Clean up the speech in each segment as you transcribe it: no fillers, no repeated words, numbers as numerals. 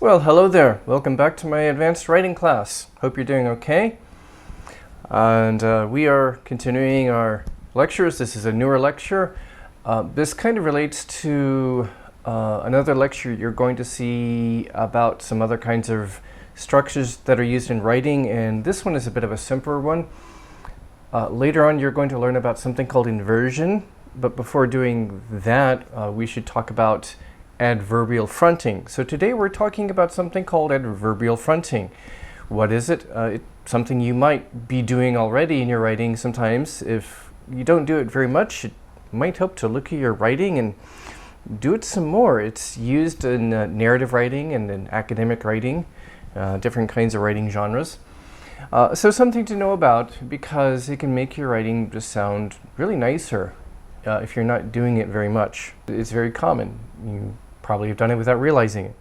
Well, hello there. Welcome back to my advanced writing class. Hope you're doing okay. And we are continuing our lectures. This is a newer lecture. This kind of relates to another lecture you're going to see about some other kinds of structures that are used in writing, and this one is a bit of a simpler one. Later on you're going to learn about something called inversion, but before doing that we should talk about adverbial fronting. So today we're talking about something called adverbial fronting. What is it? It's something you might be doing already in your writing sometimes. If you don't do it very much, it might help to look at your writing and do it some more. It's used in narrative writing and in academic writing, different kinds of writing genres. So something to know about, because it can make your writing just sound really nicer if you're not doing it very much. It's very common. You probably have done it without realizing it.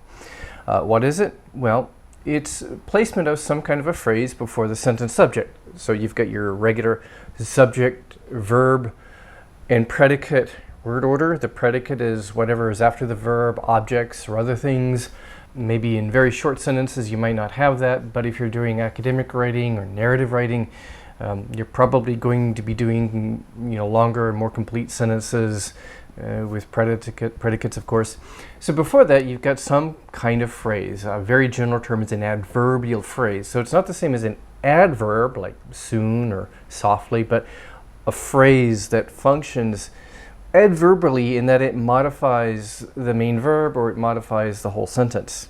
What is it? Well, it's placement of some kind of a phrase before the sentence subject. So you've got your regular subject, verb, and predicate word order. The predicate is whatever is after the verb, objects or other things. Maybe in very short sentences you might not have that, but if you're doing academic writing or narrative writing, you're probably going to be doing longer and more complete sentences with predicates, of course. So before that, you've got some kind of phrase. A very general term is an adverbial phrase. So it's not the same as an adverb, like soon or softly, but a phrase that functions adverbially in that it modifies the main verb or it modifies the whole sentence.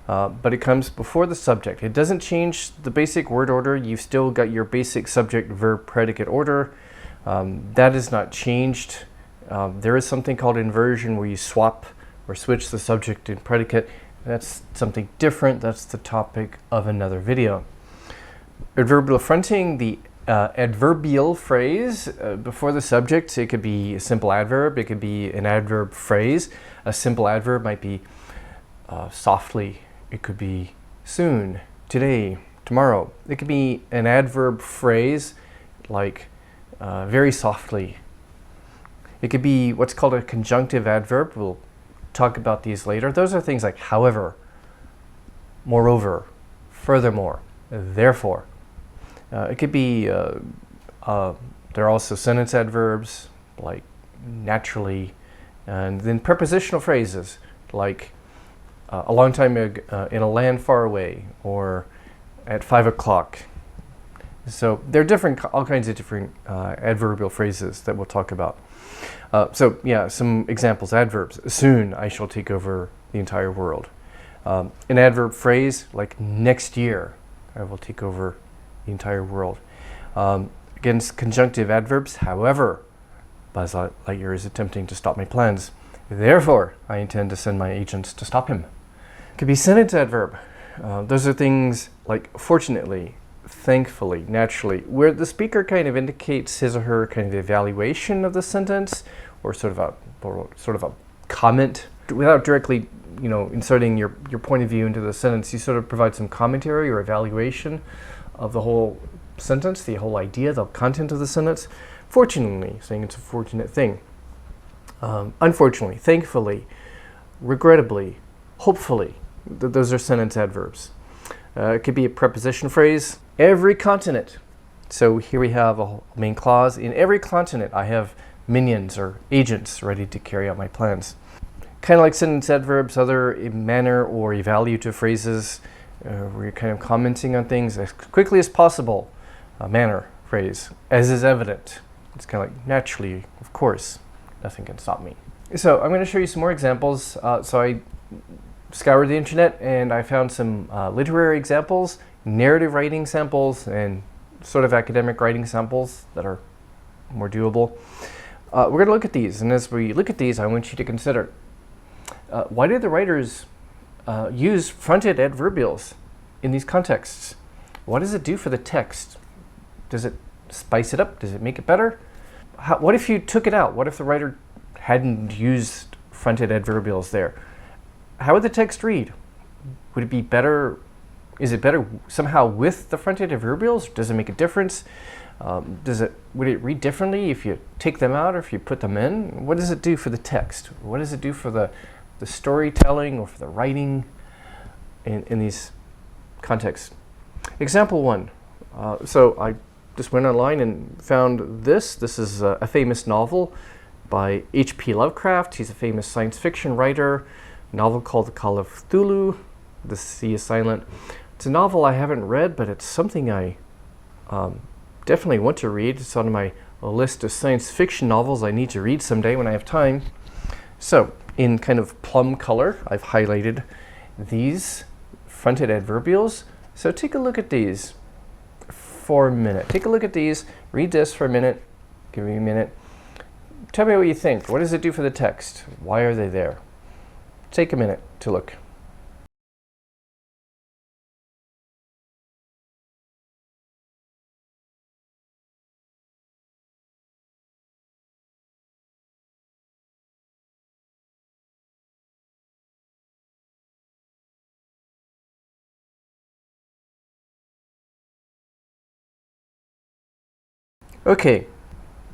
But it comes before the subject. It doesn't change the basic word order. You've still got your basic subject, verb, predicate order. That is not changed. There is something called inversion, where you swap or switch the subject and predicate. That's something different. That's the topic of another video. Adverbial fronting, the adverbial phrase before the subject. It could be a simple adverb. It could be an adverb phrase. A simple adverb might be softly. It could be soon, today, tomorrow. It could be an adverb phrase like very softly. It could be what's called a conjunctive adverb. We'll talk about these later. Those are things like however, moreover, furthermore, therefore. It could be, there are also sentence adverbs like naturally, and then prepositional phrases like a long time ago, in a land far away, or at 5 o'clock. So there are all kinds of different adverbial phrases that we'll talk about. So yeah, some examples. Adverbs. Soon I shall take over the entire world. An adverb phrase like next year I will take over the entire world. Against conjunctive adverbs, however, Buzz Lightyear is attempting to stop my plans. Therefore, I intend to send my agents to stop him. It could be sentence adverb. Those are things like fortunately, thankfully, naturally, where the speaker kind of indicates his or her kind of evaluation of the sentence, or sort of a comment without directly, inserting your point of view into the sentence. You sort of provide some commentary or evaluation of the whole sentence, the whole idea, the content of the sentence. Fortunately, saying it's a fortunate thing. Unfortunately, thankfully, regrettably, hopefully. Those are sentence adverbs. It could be a preposition phrase. Every continent. So here we have a main clause. In every continent, I have minions or agents ready to carry out my plans. Kind of like sentence adverbs, other manner or evaluative phrases, where you're kind of commenting on things as quickly as possible. A manner phrase, as is evident. It's kind of like naturally, of course, nothing can stop me. So I'm going to show you some more examples. So I scoured the internet and I found some literary examples, narrative writing samples, and sort of academic writing samples that are more doable. We're going to look at these, and as we look at these, I want you to consider why did the writers use fronted adverbials in these contexts? What does it do for the text? Does it spice it up? Does it make it better? What if you took it out? What if the writer hadn't used fronted adverbials there? How would the text read? Would it be better? Is it better somehow with the fronted adverbials? Does it make a difference? Would it read differently if you take them out or if you put them in? What does it do for the text? What does it do for the storytelling or for the writing? in these contexts. Example 1. So I just went online and found this. This is a famous novel by H.P. Lovecraft. He's a famous science fiction writer. A novel called The Call of Cthulhu. The Sea is Silent. It's a novel I haven't read, but it's something I definitely want to read. It's on my list of science fiction novels I need to read someday when I have time. So, in kind of plum color, I've highlighted these fronted adverbials. So take a look at these for a minute. Take a look at these, read this for a minute, give me a minute. Tell me what you think. What does it do for the text? Why are they there? Take a minute to look. Okay,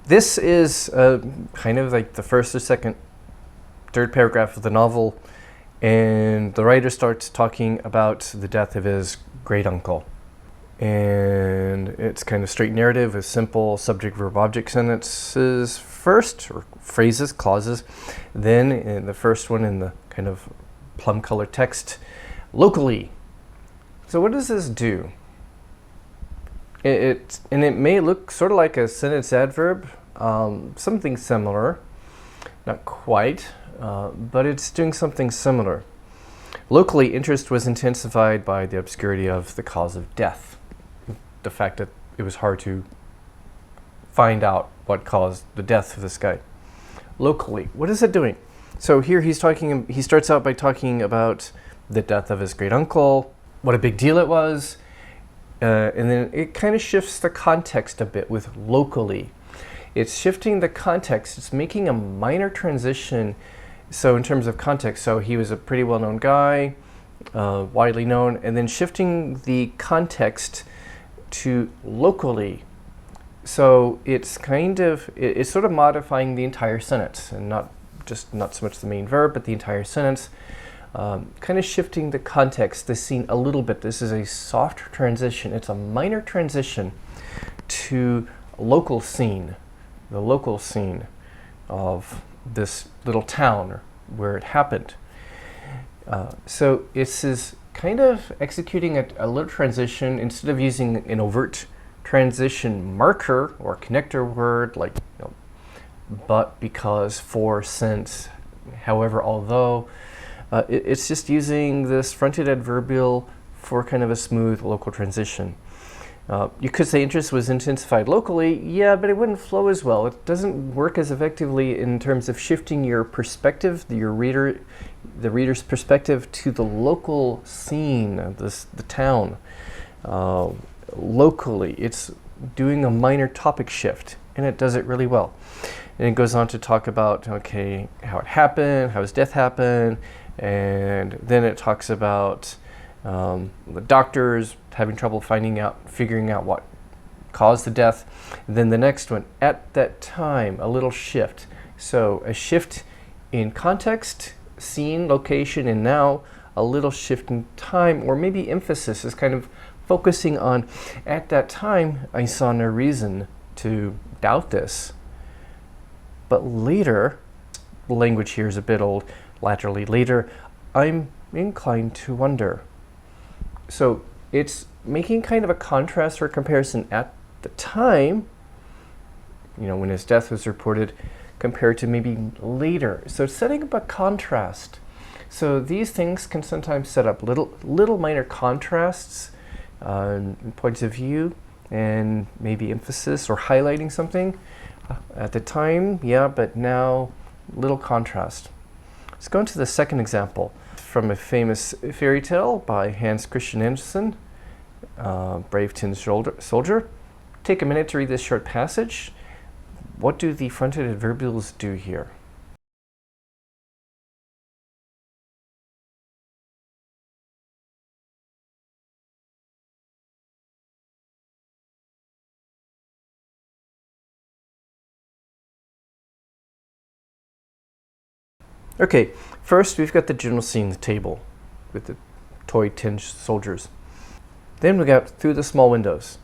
this is kind of like the first or second, third paragraph of the novel, and the writer starts talking about the death of his great uncle. And it's kind of straight narrative with simple subject, verb, object sentences first, or phrases, clauses. Then in the first one in the kind of plum color text, locally. So what does this do? It may look sort of like a sentence adverb, something similar, not quite, but it's doing something similar. Locally, interest was intensified by the obscurity of the cause of death, the fact that it was hard to find out what caused the death of this guy. Locally, what is it doing? So here he starts out by talking about the death of his great uncle, what a big deal it was. And then it kind of shifts the context a bit with locally. It's shifting the context. It's making a minor transition. So in terms of context, so he was a pretty well-known guy, widely known, and then shifting the context to locally. So it's it's sort of modifying the entire sentence, and not so much the main verb, but the entire sentence. Kind of shifting the context, the scene a little bit. This is a soft transition. It's a minor transition to local scene, the local scene of this little town where it happened. So this is kind of executing a little transition instead of using an overt transition marker or connector word like but, because, for, since, however, although. It's just using this fronted adverbial for kind of a smooth local transition. You could say interest was intensified locally, yeah, but it wouldn't flow as well. It doesn't work as effectively in terms of shifting your perspective, the reader's perspective to the local scene, the town. Locally, it's doing a minor topic shift, and it does it really well. And it goes on to talk about, okay, how it happened, how his death happened, and then it talks about the doctors having trouble figuring out what caused the death. And then the next one, at that time, a little shift. So a shift in context, scene, location, and now a little shift in time, or maybe emphasis is kind of focusing on, at that time, I saw no reason to doubt this. But later, the language here is a bit old, laterally later, I'm inclined to wonder. So it's making kind of a contrast or comparison at the time, when his death was reported, compared to maybe later. So it's setting up a contrast. So these things can sometimes set up little minor contrasts, points of view, and maybe emphasis or highlighting something. At the time, yeah, but now, little contrast. Let's go into the second example from a famous fairy tale by Hans Christian Andersen, Brave Tin Soldier. Take a minute to read this short passage. What do the fronted adverbials do here? Okay, first we've got the general scene, the table, with the toy tin soldiers. Then we got through the small windows.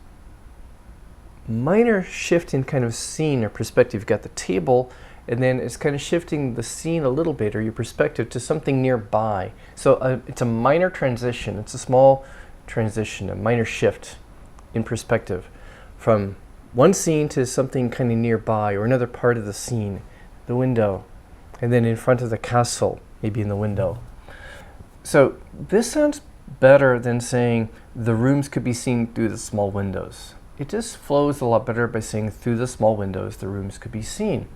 Minor shift in kind of scene or perspective. You've got the table, and then it's kind of shifting the scene a little bit, or your perspective, to something nearby. So it's a minor transition. It's a small transition, a minor shift in perspective from one scene to something kind of nearby, or another part of the scene, the window, and then in front of the castle, maybe in the window. So this sounds better than saying the rooms could be seen through the small windows. It just flows a lot better by saying through the small windows the rooms could be seen.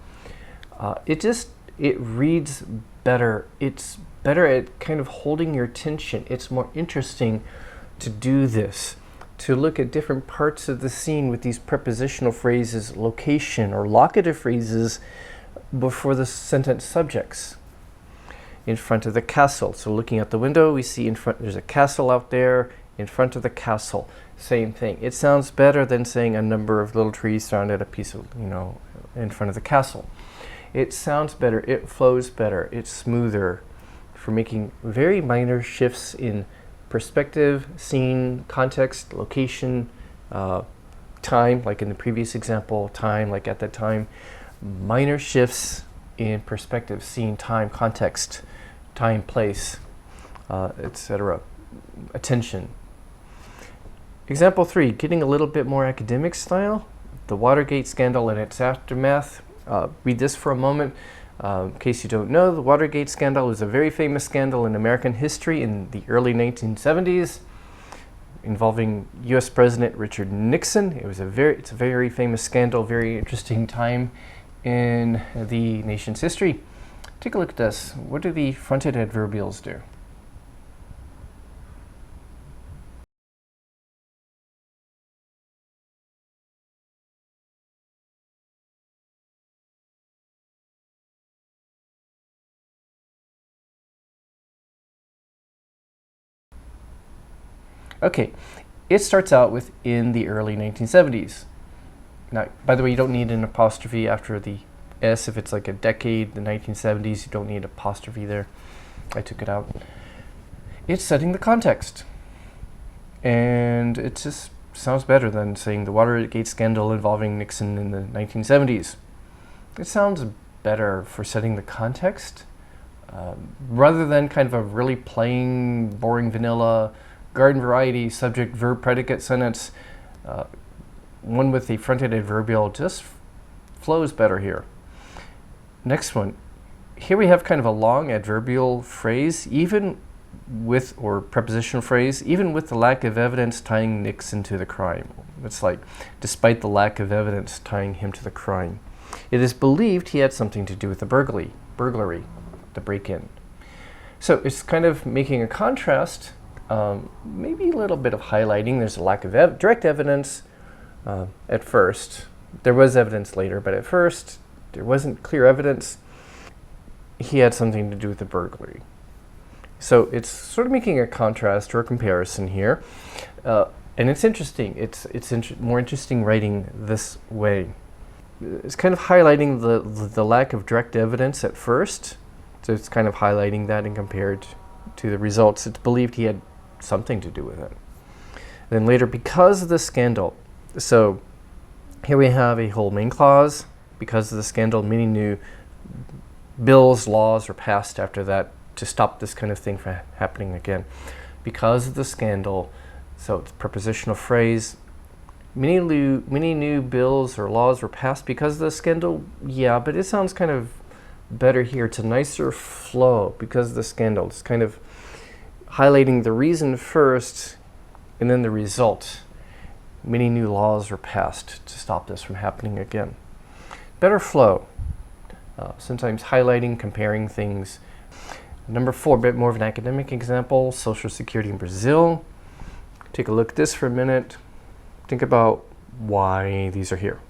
It reads better. It's better at kind of holding your attention. It's more interesting to do this, to look at different parts of the scene with these prepositional phrases, location, or locative phrases before the sentence subjects. In front of the castle. So looking at the window, we see in front, there's a castle out there. In front of the castle, same thing. It sounds better than saying a number of little trees surrounded a piece of, in front of the castle. It sounds better. It flows better. It's smoother for making very minor shifts in perspective, scene, context, location, time, like in the previous example, time, like at that time. Minor shifts in perspective, scene, time, context, time, place, etc. Attention. Example 3, getting a little bit more academic style. The Watergate scandal and its aftermath. Read this for a moment. In case you don't know, the Watergate scandal is a very famous scandal in American history in the early 1970s, involving U.S. President Richard Nixon. It's a very famous scandal, very interesting time in the nation's history. Take a look at this. What do the fronted adverbials do? Okay, it starts out with in the early 1970s. Now, by the way, you don't need an apostrophe after the S. If it's like a decade, the 1970s, you don't need an apostrophe there. I took it out. It's setting the context. And it just sounds better than saying the Watergate scandal involving Nixon in the 1970s. It sounds better for setting the context, rather than kind of a really plain, boring, vanilla, garden variety subject verb predicate sentence. One with the fronted adverbial just flows better here. Next one. Here we have kind of a long adverbial phrase, or prepositional phrase, even with the lack of evidence tying Nixon to the crime. It's like, despite the lack of evidence tying him to the crime. It is believed he had something to do with the burglary, the break-in. So it's kind of making a contrast. Maybe a little bit of highlighting. There's a lack of direct evidence at first. There was evidence later, but at first there wasn't clear evidence. He had something to do with the burglary. So it's sort of making a contrast or a comparison here. And it's interesting. It's more interesting writing this way. It's kind of highlighting the lack of direct evidence at first. So it's kind of highlighting that and compared to the results. It's believed he had something to do with it. Then later, because of the scandal. So here we have a whole main clause. Because of the scandal, many new bills, laws were passed after that to stop this kind of thing from happening again. Because of the scandal, so it's a prepositional phrase. Many new bills or laws were passed because of the scandal. Yeah, but it sounds kind of better here. It's a nicer flow because of the scandal. It's kind of highlighting the reason first and then the result. Many new laws were passed to stop this from happening again. Better flow. Sometimes highlighting, comparing things. Number 4, a bit more of an academic example, Social Security in Brazil. Take a look at this for a minute. Think about why these are here.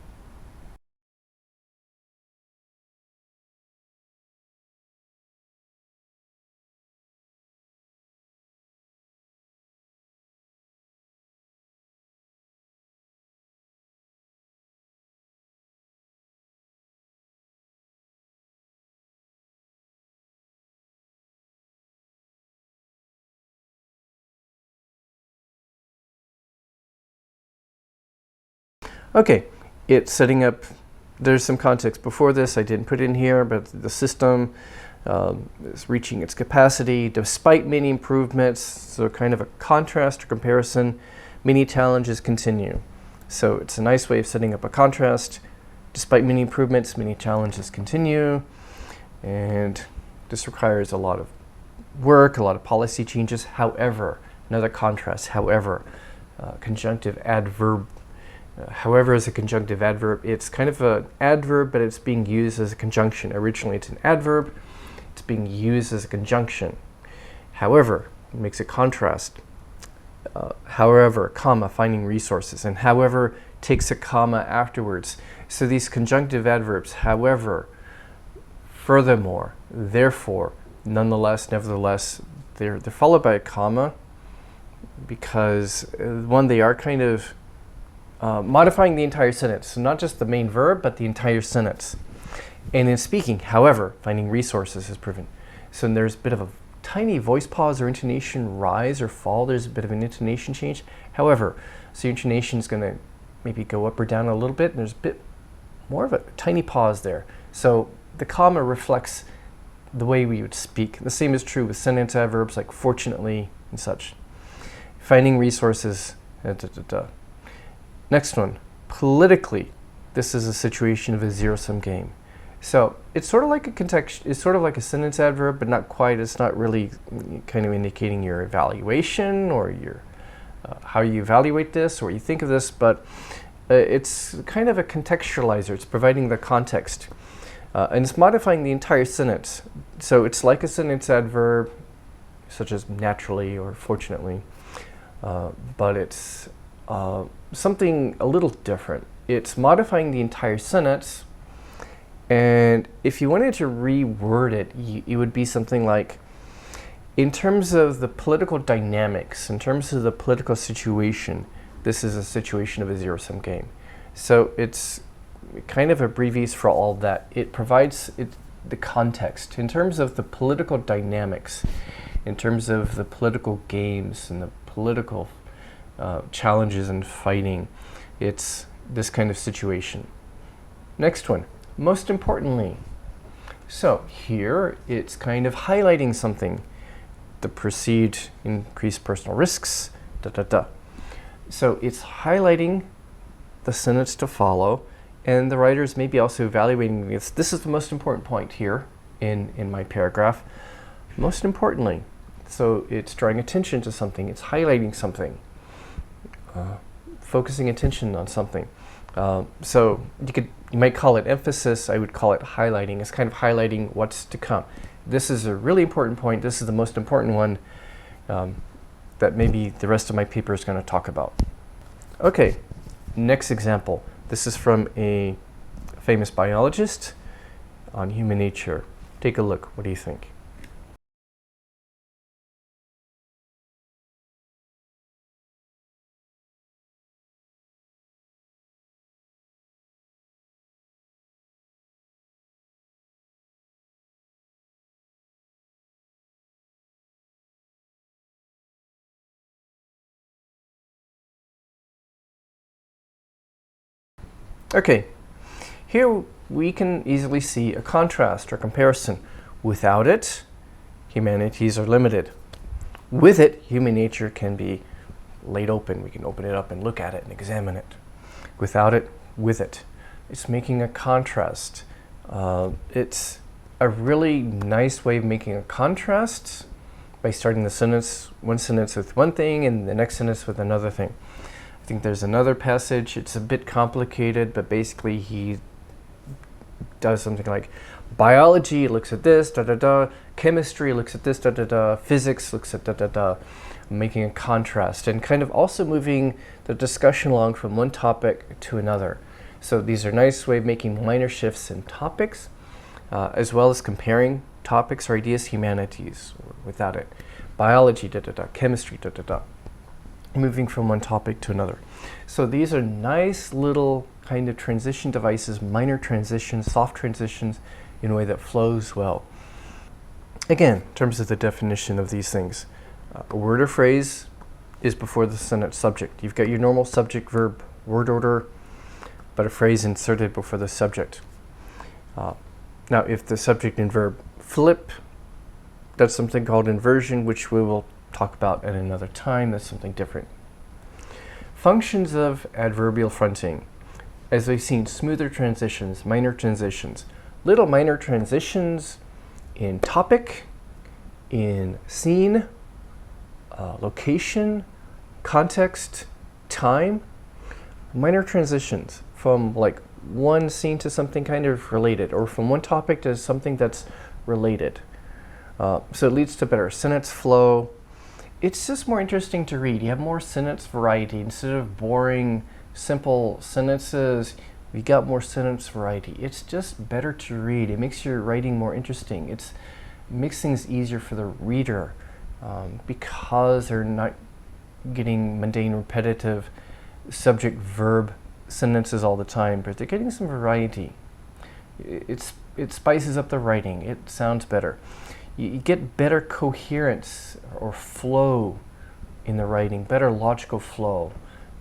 Okay, it's setting up, there's some context before this I didn't put in here, but the system is reaching its capacity despite many improvements, so kind of a contrast or comparison. Many challenges continue. So it's a nice way of setting up a contrast. Despite many improvements, many challenges continue, and this requires a lot of work, a lot of policy changes. However, another contrast, however, conjunctive adverb. However is a conjunctive adverb. It's kind of an adverb, but it's being used as a conjunction. Originally it's an adverb. It's being used as a conjunction. However, it makes a contrast. However, comma, finding resources. And however takes a comma afterwards. So these conjunctive adverbs, however, furthermore, therefore, nonetheless, nevertheless, they're followed by a comma because, one, they are kind of modifying the entire sentence. So not just the main verb, but the entire sentence. And in speaking, however, finding resources is proven. So there's a bit of a tiny voice pause or intonation rise or fall. There's a bit of an intonation change. However, so your intonation is going to maybe go up or down a little bit. And there's a bit more of a tiny pause there. So the comma reflects the way we would speak. The same is true with sentence adverbs like fortunately and such. Finding resources. Next one, politically. This is a situation of a zero-sum game. So it's sort of like a context. It's sort of like a sentence adverb, but not quite. It's not really kind of indicating your evaluation or your how you evaluate this or what you think of this, but it's kind of a contextualizer. It's providing the context, and it's modifying the entire sentence. So it's like a sentence adverb, such as naturally or fortunately, but it's something a little different. It's modifying the entire sentence. And if you wanted to reword it, it would be something like, in terms of the political dynamics, in terms of the political situation, this is a situation of a zero-sum game. So it's kind of abbreviates for all that. It provides the context. In terms of the political dynamics, in terms of the political games and the political challenges and fighting, it's this kind of situation. Next one. Most importantly, so here it's kind of highlighting something. The perceived increased personal risks, So it's highlighting the sentence to follow, and the writers may be also evaluating this. This is the most important point here in my paragraph. Most importantly, so it's drawing attention to something, it's highlighting something, focusing attention on something. So you might call it emphasis. I would call it highlighting. It's kind of highlighting what's to come. This is a really important point. This is the most important one that maybe the rest of my paper is going to talk about. Okay, next example. This is from a famous biologist on human nature. Take a look. What do you think? Okay, here we can easily see a contrast or comparison. Without it, humanities are limited. With it, human nature can be laid open. We can open it up and look at it and examine it. Without it, with it. It's making a contrast. It's a really nice way of making a contrast by starting the sentence, one sentence with one thing and the next sentence with another thing. I think there's another passage. It's a bit complicated, but basically he does something like biology looks at this, chemistry looks at this, physics looks at making a contrast and kind of also moving the discussion along from one topic to another. So these are nice way of making minor shifts in topics, as well as comparing topics or ideas, humanities, without it. Biology, chemistry, moving from one topic to another. So these are nice little kind of transition devices, minor transitions, soft transitions in a way that flows well. Again, in terms of the definition of these things, a word or phrase is before the sentence subject. You've got your normal subject, verb, word order. but a phrase inserted before the subject. Now, if the subject and verb flip, that's something called inversion, which we will talk about at another time. That's something different. Functions of adverbial fronting. As we've seen, smoother transitions, minor transitions, little minor transitions in topic, in scene, location, context, time. Minor transitions from like one scene to something kind of related, or from one topic to something that's related. So it leads to better sentence flow. It's just more interesting to read. You have more sentence variety. Instead of boring, simple sentences, you got more sentence variety. It's just better to read. It makes your writing more interesting. It makes things easier for the reader because they're not getting mundane, repetitive subject-verb sentences all the time, but they're getting some variety. It spices up the writing. It sounds better. You get better coherence or flow in the writing, better logical flow,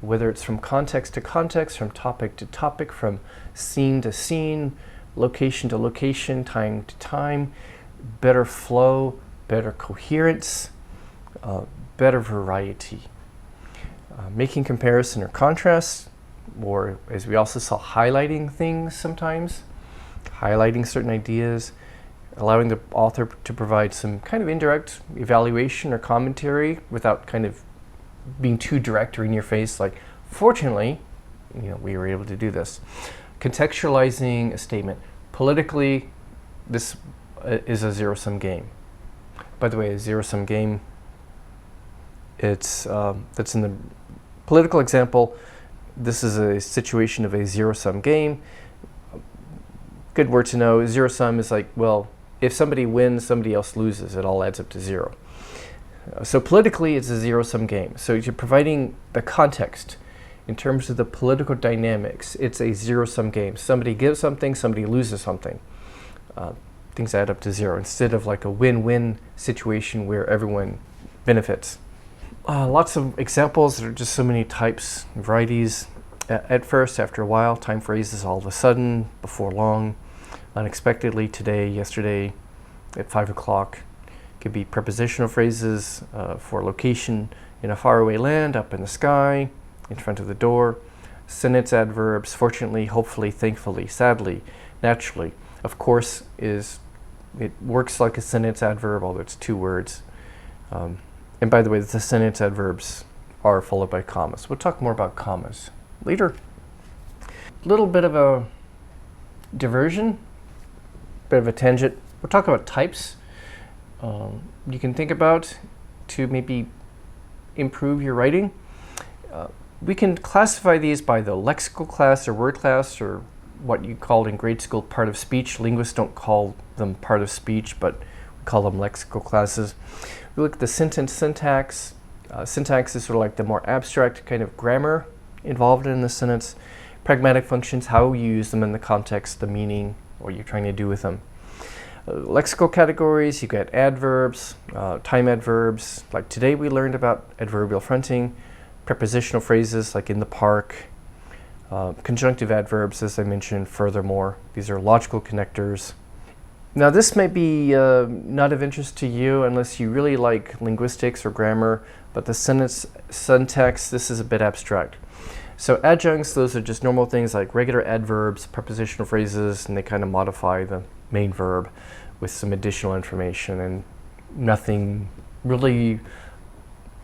whether it's from context to context, from topic to topic, from scene to scene, location to location, time to time, better flow, better coherence, better variety. Making comparison or contrast, or as we also saw, highlighting things sometimes, highlighting certain ideas, allowing the author to provide some kind of indirect evaluation or commentary without kind of being too direct or in your face. Like, fortunately, we were able to do this. Contextualizing a statement. Politically, this is a zero-sum game. By the way, a zero-sum game, that's in the political example. This is a situation of a zero-sum game. Good word to know. Zero-sum is like, well, if somebody wins, somebody else loses. It all adds up to zero. So politically, it's a zero-sum game. So you're providing the context in terms of the political dynamics. It's a zero-sum game. Somebody gives something, somebody loses something. Things add up to zero instead of like a win-win situation where everyone benefits. Lots of examples. There are just so many types, varieties. At first, after a while, time phrases, all of a sudden, before long, unexpectedly, today, yesterday, at 5 o'clock. Could be prepositional phrases for location in a faraway land, up in the sky, in front of the door. Sentence adverbs, fortunately, hopefully, thankfully, sadly, naturally. Of course, it works like a sentence adverb, although it's two words. And by the way, the sentence adverbs are followed by commas. We'll talk more about commas later. A little bit of a diversion, bit of a tangent. We'll talk about types you can think about to maybe improve your writing. We can classify these by the lexical class or word class, or what you called in grade school part of speech. Linguists don't call them part of speech, but we call them lexical classes. We look at the sentence syntax. Syntax is sort of like the more abstract kind of grammar involved in the sentence. Pragmatic functions, how you use them in the context, the meaning, what you're trying to do with them. Lexical categories, you get adverbs, time adverbs. Like today we learned about adverbial fronting. Prepositional phrases like in the park. Conjunctive adverbs, as I mentioned, furthermore. These are logical connectors. Now this may be not of interest to you unless you really like linguistics or grammar, but the sentence syntax, this is a bit abstract. So adjuncts, those are just normal things like regular adverbs, prepositional phrases, and they kind of modify the main verb with some additional information, and nothing really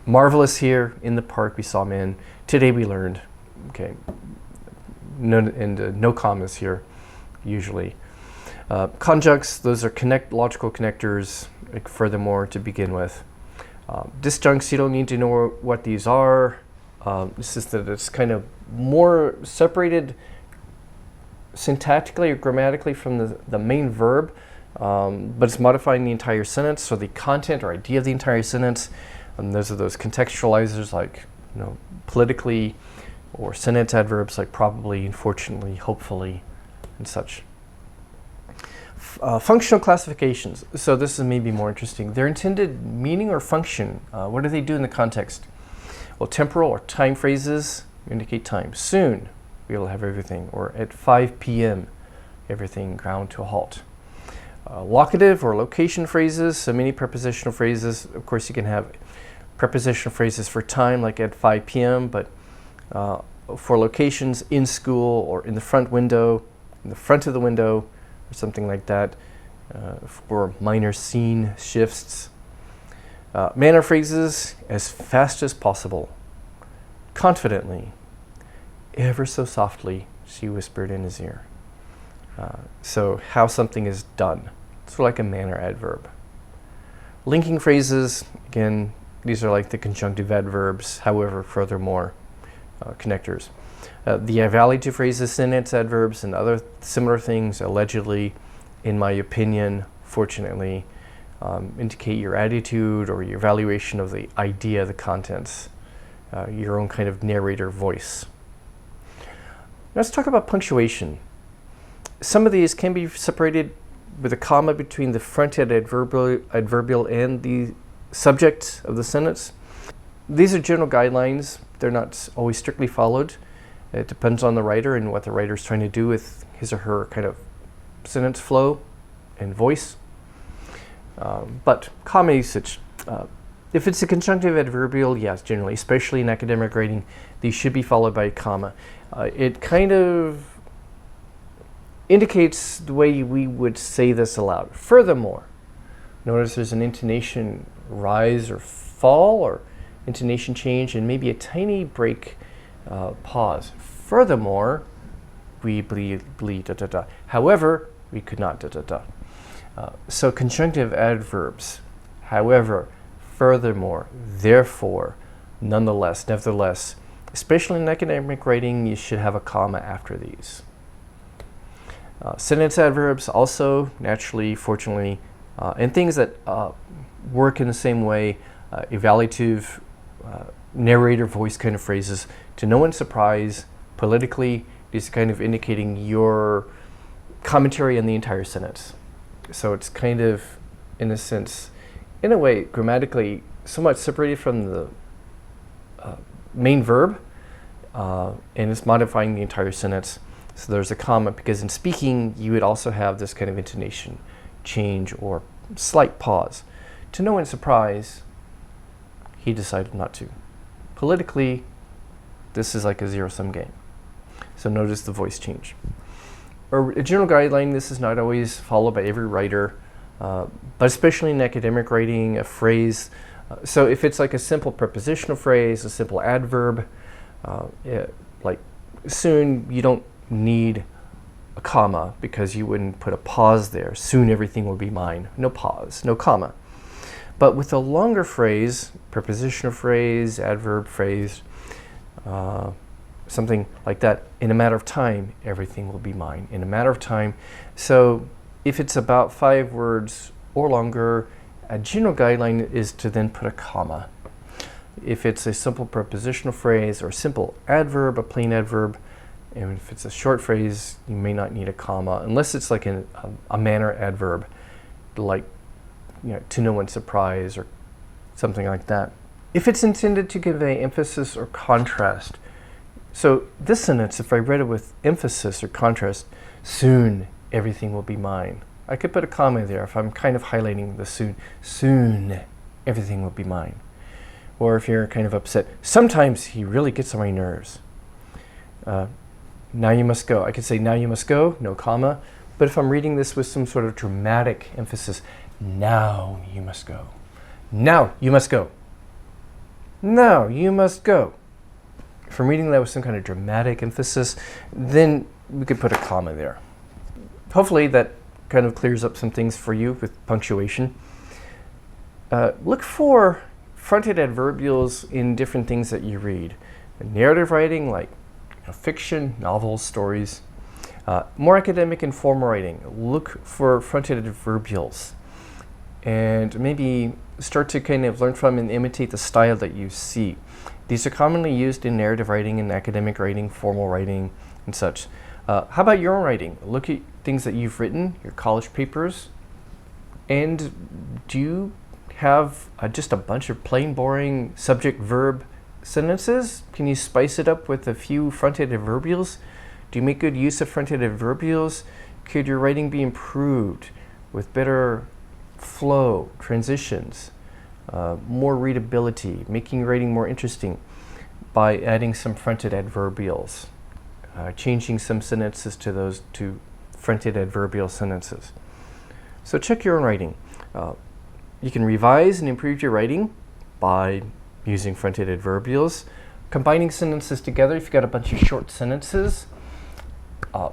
marvelous here. In the park we saw men. Today we learned. Okay, no commas here usually. Conjuncts, those are logical connectors, like furthermore to begin with. Disjuncts, you don't need to know what these are. It's just that it's kind of more separated syntactically or grammatically from the main verb, but it's modifying the entire sentence, so the content or idea of the entire sentence. And those are those contextualizers like politically, or sentence adverbs like probably, unfortunately, hopefully, and such. Functional classifications. So this is maybe more interesting. Their intended meaning or function. What do they do in the context? Well, temporal or time phrases indicate time. Soon, we'll have everything. Or at 5 p.m., everything ground to a halt. Locative or location phrases, so many prepositional phrases. Of course, you can have prepositional phrases for time, like at 5 p.m., but for locations, in school or in the front window, in the front of the window, or something like that, for minor scene shifts. Manner phrases, as fast as possible, confidently, ever so softly, she whispered in his ear. So how something is done. It's like a manner adverb. Linking phrases, again, these are like the conjunctive adverbs, however, furthermore, connectors. The evaluative phrases, sentence adverbs, and other similar things, allegedly, in my opinion, fortunately, indicate your attitude or your evaluation of the idea, the contents, your own kind of narrator voice. Let's talk about punctuation. Some of these can be separated with a comma between the fronted adverbial and the subject of the sentence. These are general guidelines. They're not always strictly followed. It depends on the writer and what the writer is trying to do with his or her kind of sentence flow and voice. But comma usage. If it's a conjunctive adverbial, yes, generally, especially in academic writing, these should be followed by a comma. It kind of indicates the way we would say this aloud. Furthermore, notice there's an intonation rise or fall or intonation change and maybe a tiny break, pause. Furthermore, we bleed da da da. However, we could not da da da. So conjunctive adverbs, however, furthermore, therefore, nonetheless, nevertheless, especially in academic writing, you should have a comma after these. Sentence adverbs also, naturally, fortunately, and things that work in the same way, evaluative, narrator voice kind of phrases, to no one's surprise, politically, these are kind of indicating your commentary on the entire sentence. So it's kind of, in a sense, in a way, grammatically, somewhat separated from the main verb, and it's modifying the entire sentence. So there's a comma, because in speaking, you would also have this kind of intonation change or slight pause. To no one's surprise, he decided not to. Politically, this is like a zero-sum game. So notice the voice change. A general guideline, this is not always followed by every writer, but especially in academic writing, a phrase. So if it's like a simple prepositional phrase, a simple adverb, like soon, you don't need a comma because you wouldn't put a pause there. Soon everything will be mine. No pause, no comma. But with a longer phrase, prepositional phrase, adverb phrase, something like that, in a matter of time, everything will be mine. In a matter of time. So if it's about 5 words or longer, a general guideline is to then put a comma. If it's a simple prepositional phrase or simple adverb, a plain adverb, and if it's a short phrase, you may not need a comma, unless it's like a manner adverb, like, you know, to no one's surprise or something like that. If it's intended to convey emphasis or contrast, so this sentence, if I read it with emphasis or contrast, soon everything will be mine, I could put a comma there if I'm kind of highlighting the soon. Soon everything will be mine. Or if you're kind of upset, sometimes he really gets on my nerves. Now you must go. I could say now you must go, no comma. But if I'm reading this with some sort of dramatic emphasis, now you must go. Now you must go. Now you must go. If I'm reading that with some kind of dramatic emphasis, then we could put a comma there. Hopefully that kind of clears up some things for you with punctuation. Look for fronted adverbials in different things that you read. Narrative writing, like fiction, novels, stories. More academic and formal writing, look for fronted adverbials and maybe start to kind of learn from and imitate the style that you see. These are commonly used in narrative writing and academic writing, formal writing, and such. How about your own writing? Look at things that you've written, your college papers, and do you have just a bunch of plain, boring subject-verb sentences? Can you spice it up with a few fronted adverbials? Do you make good use of fronted adverbials? Could your writing be improved with better flow, transitions, more readability, making writing more interesting by adding some fronted adverbials, changing some sentences to fronted adverbial sentences? So check your own writing. You can revise and improve your writing by using fronted adverbials, combining sentences together. If you've got a bunch of short sentences,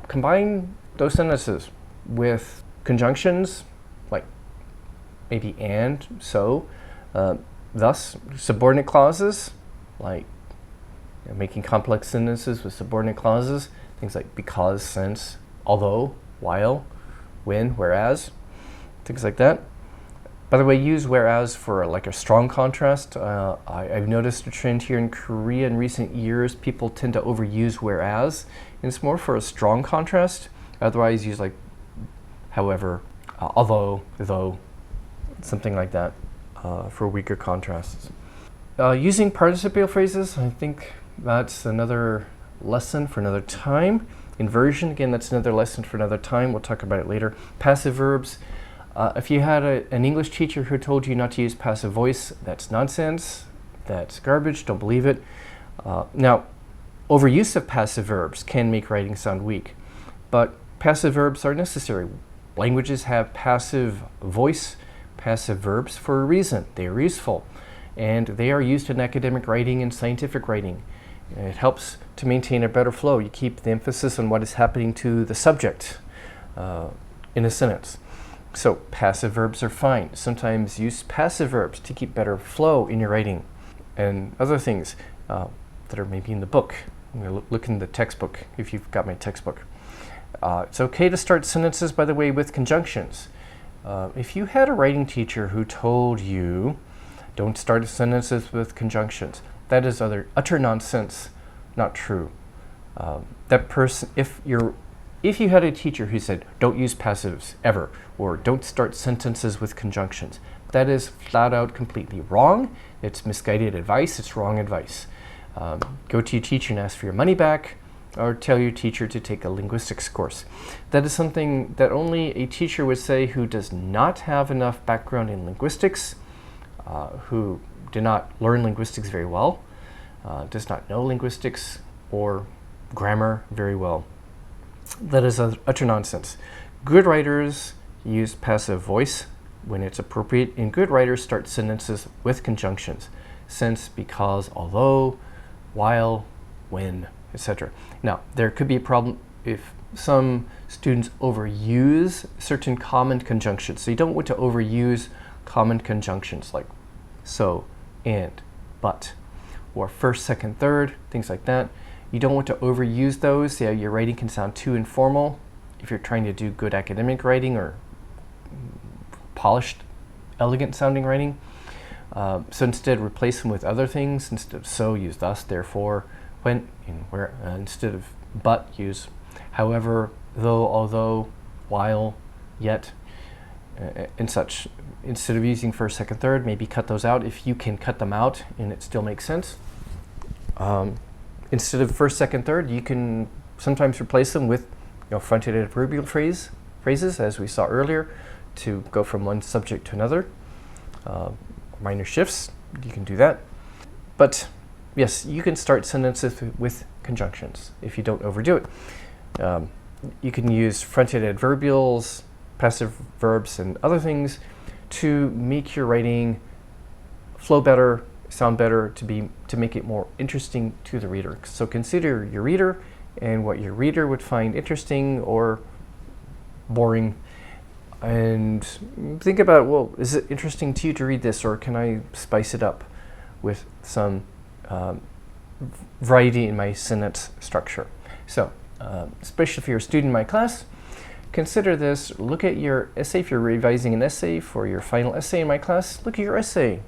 combine those sentences with conjunctions, like maybe and, so, thus, subordinate clauses, like making complex sentences with subordinate clauses, things like because, since, although, while, when, whereas, things like that. By the way, use whereas for like a strong contrast. I've noticed a trend here in Korea in recent years. People tend to overuse whereas, and it's more for a strong contrast. Otherwise, use like however, although, though, something like that for weaker contrasts. Using participial phrases, I think that's another lesson for another time. Inversion, again, that's another lesson for another time. We'll talk about it later. Passive verbs. If you had an English teacher who told you not to use passive voice, that's nonsense. That's garbage. Don't believe it. Now, overuse of passive verbs can make writing sound weak, but passive verbs are necessary. Languages have passive voice, passive verbs for a reason. They are useful, and they are used in academic writing and scientific writing. It helps to maintain a better flow. You keep the emphasis on what is happening to the subject in a sentence. So passive verbs are fine. Sometimes use passive verbs to keep better flow in your writing, and other things that are maybe in the book. I'm going to look in the textbook if you've got my textbook. It's okay to start sentences, by the way, with conjunctions. If you had a writing teacher who told you don't start sentences with conjunctions, that is utter nonsense, not true. That person, if you had a teacher who said don't use passives ever, or don't start sentences with conjunctions, that is flat out completely wrong. It's misguided advice. It's wrong advice. Go to your teacher and ask for your money back, or tell your teacher to take a linguistics course. That is something that only a teacher would say who does not have enough background in linguistics, who did not learn linguistics very well, does not know linguistics or grammar very well. That is utter nonsense. Good writers use passive voice when it's appropriate, and good writers start sentences with conjunctions: since, because, although, while, when, etc. Now, there could be a problem if some students overuse certain common conjunctions. So you don't want to overuse common conjunctions like so, and, but, or first, second, third, things like that. You don't want to overuse those. Yeah, your writing can sound too informal if you're trying to do good academic writing or polished, elegant sounding writing. So instead, replace them with other things. Instead of so, use thus, therefore, when, and where. Instead of but, use however, though, although, while, yet, and such. Instead of using first, second, third, maybe cut those out if you can cut them out and it still makes sense. Instead of first, second, third, you can sometimes replace them with fronted adverbial phrases, as we saw earlier, to go from one subject to another. Minor shifts, you can do that. But yes, you can start sentences with conjunctions if you don't overdo it. You can use fronted adverbials, passive verbs, and other things to make your writing flow better, sound better, to make it more interesting to the reader. So consider your reader and what your reader would find interesting or boring, and think about, well, is it interesting to you to read this, or can I spice it up with some variety in my sentence structure? So, especially if you're a student in my class, consider this. Look at your essay. If you're revising an essay for your final essay in my class, look at your essay.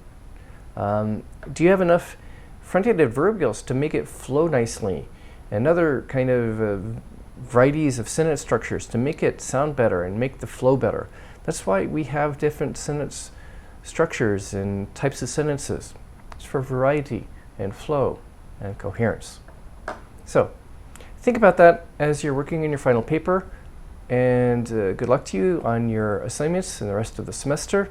Do you have enough fronted adverbials to make it flow nicely, and other kind of varieties of sentence structures to make it sound better and make the flow better? That's why we have different sentence structures and types of sentences. It's for variety and flow and coherence. So, think about that as you're working on your final paper, and good luck to you on your assignments and the rest of the semester.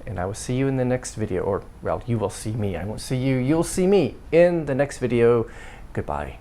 And I will see you in the next video, or well, you will see me. I won't see you, you'll see me in the next video. Goodbye.